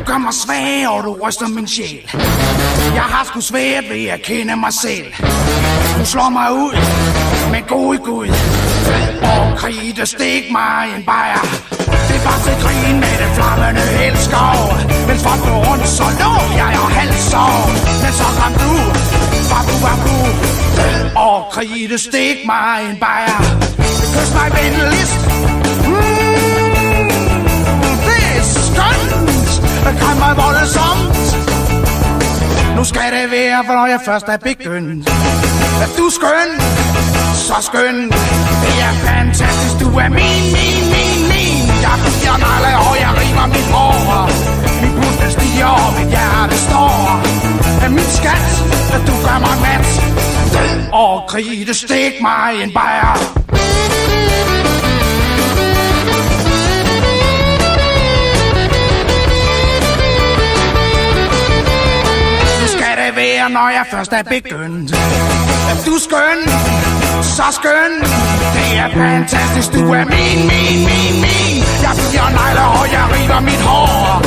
gør mig svag, og du ryster min sjæl. Jeg har sgu svært ved at kende mig selv. Du slår mig ud med god Gud. Og kridt stik mig en bajer. Det var til grin med det flammende elskov. Mens folk går rundt, så lå jeg og halsov. Men så kom du, babu, og kridt stik mig en bajer. Kys mig venligst. Det er skønt. Kram mig voldsomt. Nu skal det være, for når jeg først er begyndt. At du er skøn, så skøn. Det er fantastisk, du er min. Jeg bliver nalle, og jeg river mit hår. Min puste stiger, og mit hjerte står. Min skat, at du gør mig mat. Og kridt stik mig en bajer. Være, når jeg først er begyndt. Du er skøn, så skøn. Det er fantastisk, du er min. Jeg bliver negler, og jeg river mit hår.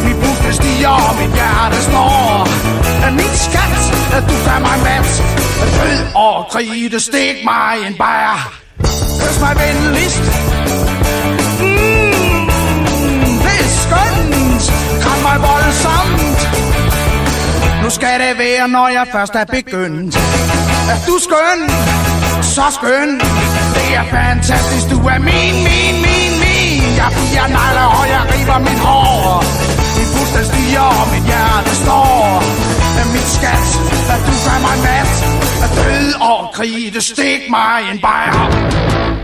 Mit puste stiger, og mit hjerte står. Min skat, du gør mig mat. Død og kridt stik mig en bajer. Kys mig venligst. Det er skønt. Kram mig voldsomt. Nu skal det være, når jeg først er begyndt. Du er skøn, så skøn. Det er fantastisk, du er min. Jeg bliver negler, og jeg river mit hår. Min puste stiger, og mit hjerte står. Mit skat, at du gør mig mat. Død og kridt stik mig en bajer.